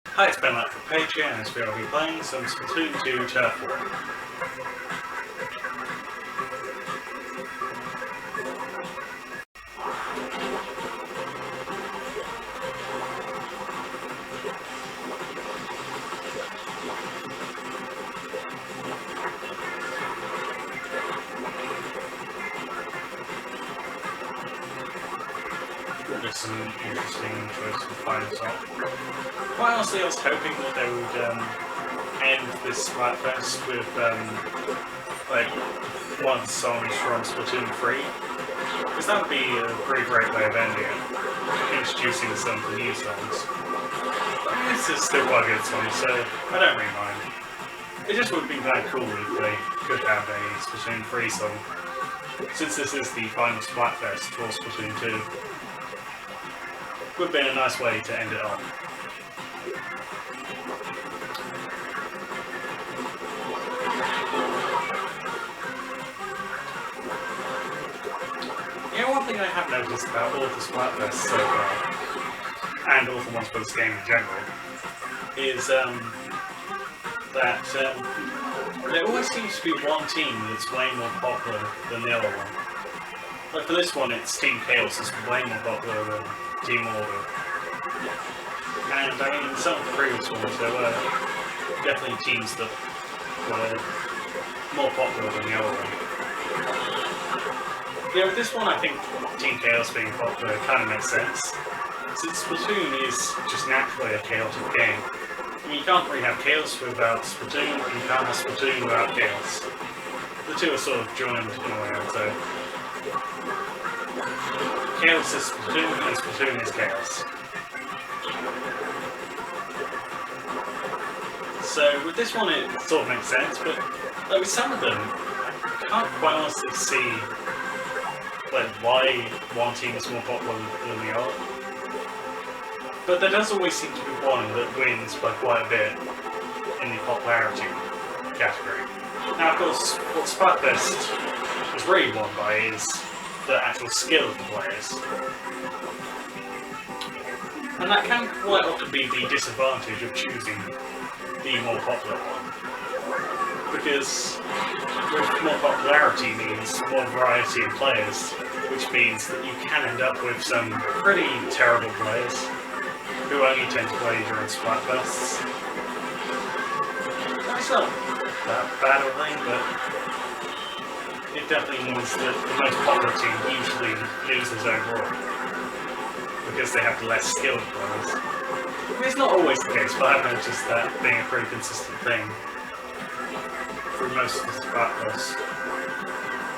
Hi, it's Ben from Page here, and today I'll be playing some Splatoon 2 Turf War. There's some interesting choices to find us off. Quite honestly, I was hoping that they would end this Splatfest with like one of the songs from Splatoon 3, because that would be a pretty great way of ending it, introducing some of the new songs. I mean, this is still quite a good song, so I don't really mind. It just would be kind of cool if they could have a Splatoon 3 song, since this is the final Splatfest for Splatoon 2. Would have been a nice way to end it off. You know, one thing I have noticed about all of the Splatfests so far, and all the ones for this game in general, is that there always seems to be one team that's way more popular than the other one. Like for this one, it's Team Chaos is way more popular than Team Order. And I mean, in some of the previous ones, there were definitely teams that were more popular than the other one. Yeah, with this one, I think Team Chaos being popular kind of makes sense, since Splatoon is just naturally a chaotic game. I mean, you can't really have Chaos without Splatoon, and you can't have Splatoon without Chaos. The two are sort of joined in a way, I would say. Chaos is Splatoon, and Splatoon is Chaos. So with this one, it sort of makes sense, but like with some of them, I can't quite honestly see like why one team is more popular than the other. But there does always seem to be one that wins by quite a bit in the popularity category. Now, of course, what Splatfest is really won by is the actual skill of the players. And that can quite often be the disadvantage of choosing the more popular one. Because with more popularity means more variety of players, which means that you can end up with some pretty terrible players who only tend to play during Splatfests. That's not that bad of a thing, but it definitely means that the most popular team usually loses overall, because they have the less skilled players. I mean, it's not always the case, but I've noticed that being a pretty consistent thing through most of the Splatfests,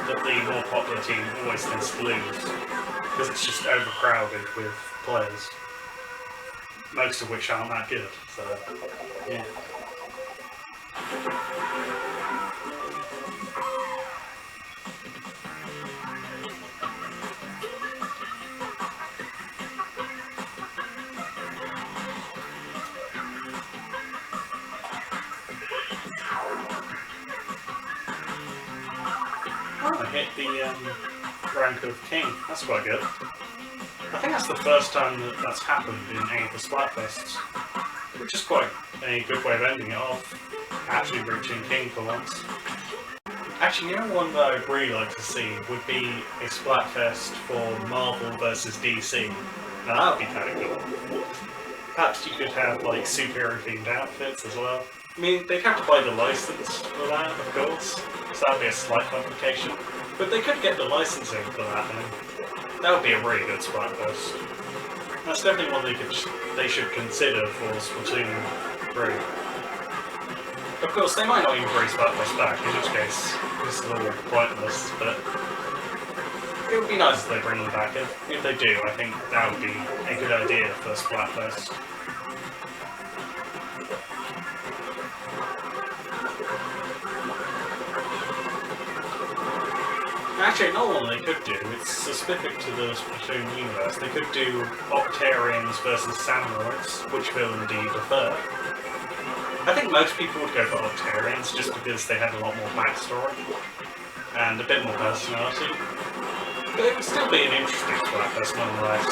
that the more popular team always tends to lose, because it's just overcrowded with players, most of which aren't that good, so yeah. I hit the rank of King. That's quite good. I think that's the first time that that's happened in any of the Splatfests, which is quite a good way of ending it off, actually reaching King for once. Actually, you know one that I'd really like to see would be a Splatfest for Marvel versus DC. Now that would be kind of cool. Perhaps you could have like superhero themed outfits as well. I mean, they'd have to buy the license for that, of course, so that would be a slight complication. But they could get the licensing for that, and that would be a really good Splatfest. That's definitely one they should consider for Splatoon 3. Of course, they might not even bring Splatfest back, in which case this is all pointless, but it would be nice if they bring them back. If they do, I think that would be a good idea for Splatfest. Actually, another one they could do, it's specific to the Splatoon universe, they could do Octarians versus Samuroids, which will indeed prefer. I think most people would go for Octarians just because they have a lot more backstory and a bit more personality. But it would still be an interesting Splatfest nonetheless.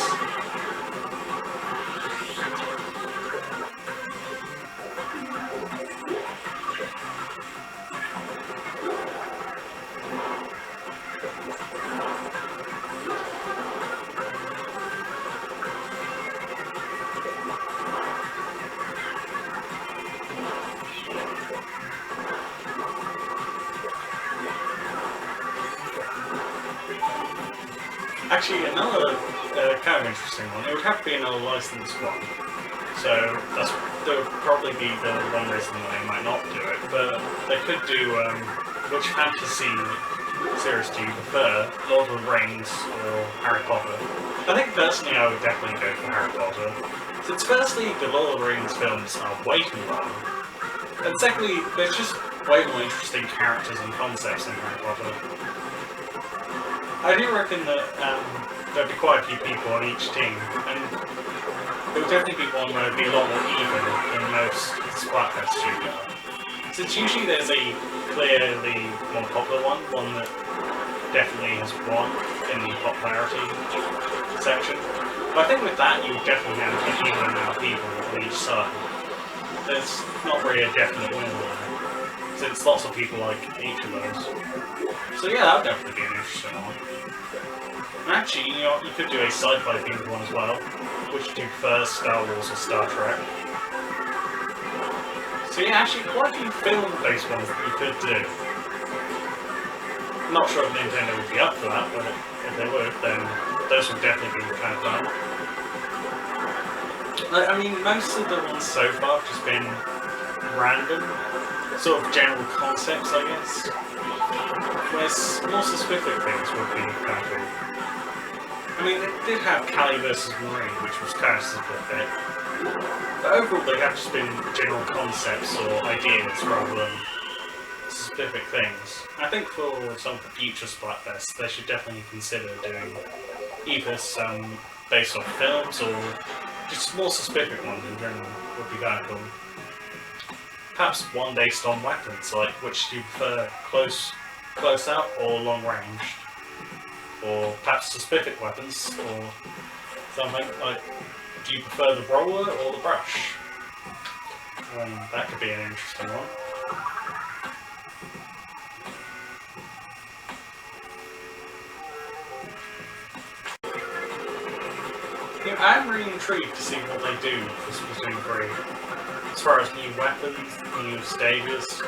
actually, another kind of interesting one. It would have to be another licensed one. So that would probably be the one reason why they might not do it. But they could do which fantasy series do you prefer, Lord of the Rings or Harry Potter? I think personally I would definitely go for Harry Potter. Since firstly the Lord of the Rings films are way too long, and secondly there's just way more interesting characters and concepts in Harry Potter. I do reckon that there'd be quite a few people on each team, and it would definitely be one where it'd be a lot more even than most Splatfest studio. Since usually there's a clearly more popular one that definitely has won in the popularity section. But I think with that you definitely have an even amount of people on each side. There's not really a definite winner there, since lots of people like each of those. So yeah, that would definitely be an interesting one. And actually, you know, you could do a sci-fi themed one as well. Which do you prefer, Star Wars or Star Trek? So yeah, actually quite a few film-based ones that you could do. Not sure if Nintendo would be up for that, but if they would, then those would definitely be kind of fun. I mean, most of the ones so far have just been random, sort of general concepts, I guess. Whereas more specific things would be kind of cool. I mean, they did have Cali vs. Marine, which was kind of specific. But overall, they have just been general concepts or ideas rather than specific things. I think for some of the future Splatfests, they should definitely consider doing either some based on films or just more specific ones in general would be kind of cool. Perhaps one based on weapons, like which do you prefer, close up or long range? Or perhaps specific weapons, or something like, do you prefer the roller or the brush? That could be an interesting one. Yeah, I'm really intrigued to see what they do for Splatoon 3. As far as new weapons, new stages,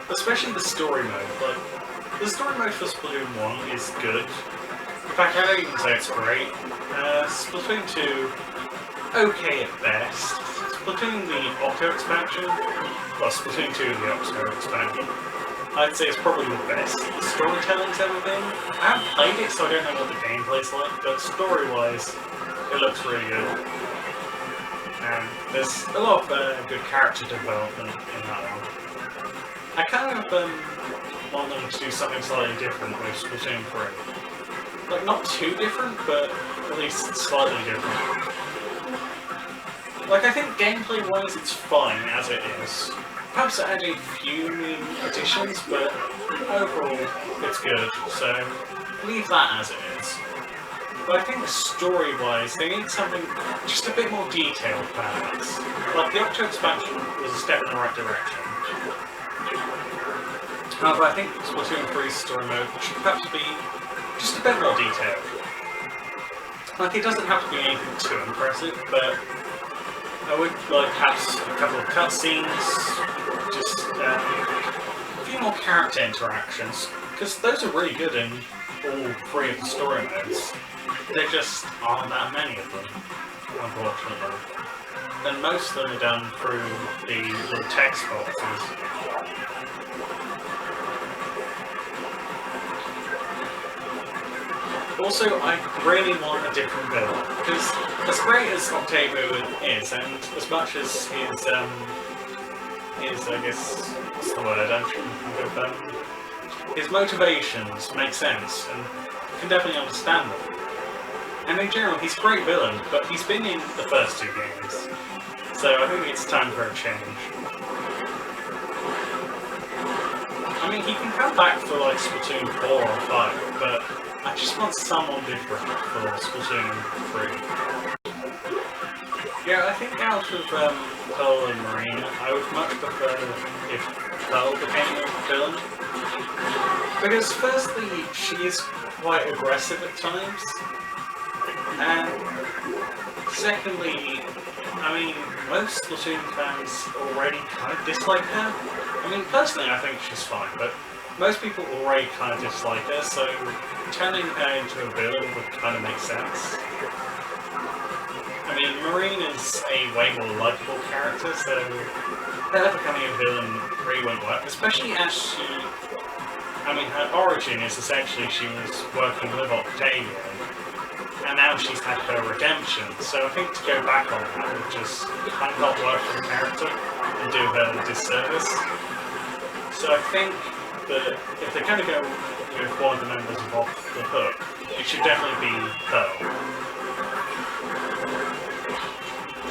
especially the story mode. Like, the story mode for Splatoon 1 is good. In fact, I don't even say it's great. Splatoon 2, okay at best. Splatoon the Octo expansion, well, Splatoon 2 the Octo expansion, I'd say it's probably the best the storytelling's ever been. I haven't played it, so I don't know what the gameplay's like, but story-wise, it looks really good. And there's a lot of good character development in that one. I kind of want them to do something slightly different with Splatoon 3. Like, not too different, but at least slightly different. Like, I think gameplay-wise it's fine as it is. Perhaps add a few new additions, but overall it's good, so leave that as it is. But I think story-wise they need something just a bit more detailed, perhaps. Like, the Octo expansion was a step in the right direction. However, I think Splatoon 3's story mode should perhaps be just a bit more detailed. Like, it doesn't have to be anything too impressive, but I would like perhaps a couple of cutscenes, just a few more character interactions, because those are really good in all three of the story modes. There just aren't that many of them, unfortunately. And most of them are done through the little text boxes. Also, I really want a different build, because as great as Octavo is, and as much as his, I guess, what's the word, I'm trying to think of, his motivations make sense, and I can definitely understand them. And in general, he's a great villain, but he's been in the first two games, so I think it's time for a change. I mean, he can come back for like Splatoon 4 or 5, but I just want someone different for Splatoon 3. Yeah, I think out of Pearl and Marina, I would much prefer if Pearl became a villain. Because firstly, she is quite aggressive at times, and secondly, I mean, most Splatoon fans already kind of dislike her. I mean, personally I think she's fine, but most people already kind of dislike her, so turning her into a villain would kind of make sense. I mean, Marine is a way more likable character, so her becoming a villain really won't work, especially as she... I mean, her origin is essentially she was working with Octavia, and now she's had her redemption, so I think to go back on that would just kind of not work for the character and do her a disservice. So I think that if they're going to go with one of the members of Off the Hook, it should definitely be Pearl.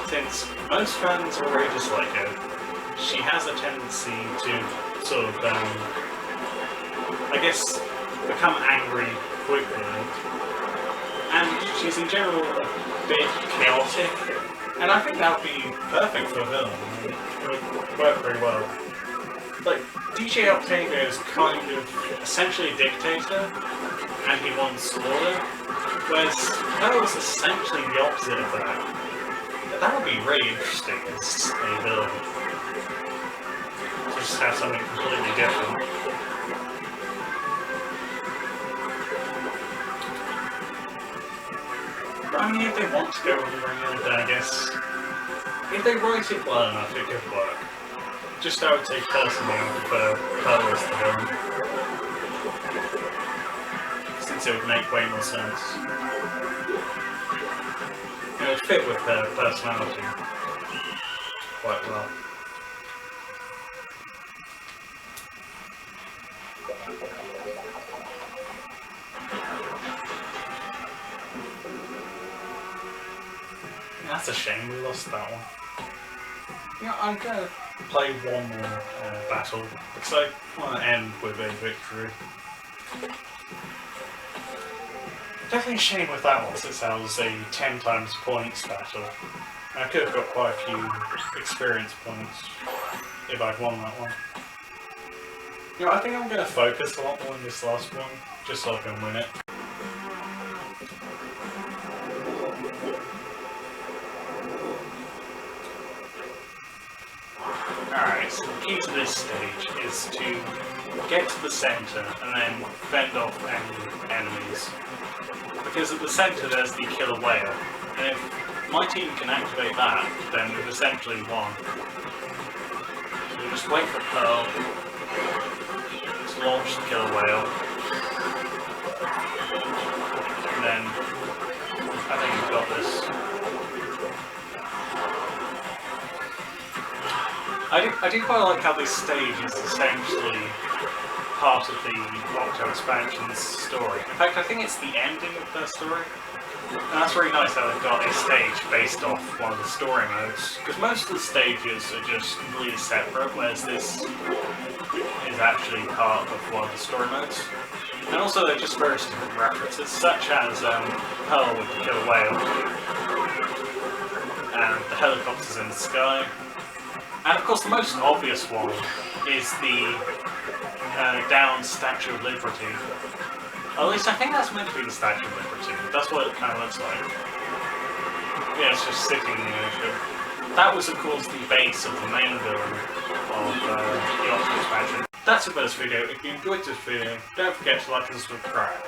Since most fans already dislike her, she has a tendency to sort of, I guess, become angry quickly. And she's in general a bit chaotic, and I think that would be perfect for a villain. It would work very well. Like, DJ Octavia is kind of essentially a dictator, and he wants order, whereas Pearl is essentially the opposite of that. That would be really interesting as a villain. To just have something completely different. But I mean, if they want to go with the ring, then I guess if they write it well enough, it could work. Just I would say personally, I prefer Pearl as the villain, since it would make way more sense. It would fit with her personality quite well. That's a shame we lost that one. Yeah, I'm gonna play one more battle because I want to end with a victory. Definitely a shame with that one since that was a 10 times points battle. I could have got quite a few experience points if I'd won that one. You know, I think I'm going to focus a lot more on this last one, just so I can win it. Alright, so the key to this stage is to get to the centre and then fend off any enemies. Because at the centre there's the killer whale, and if my team can activate that, then we've essentially won. So we just wait for Pearl to launch the killer whale, and then I think we've got this. I do quite like how this stage is essentially part of the Octo expansion's story. In fact, I think it's the ending of their story. And that's really nice how they've got a stage based off one of the story modes. Because most of the stages are just completely separate, whereas this is actually part of one of the story modes. And also they're just various different references, such as Pearl with the killer whale, and the helicopters in the sky. And of course the most obvious one is the down Statue of Liberty. Or at least I think that's meant to be the Statue of Liberty. That's what it kind of looks like. Yeah, it's just sitting in the ocean. That was of course the base of the main villain of the Octo expansion. That's it for this video. If you enjoyed this video, don't forget to like and subscribe.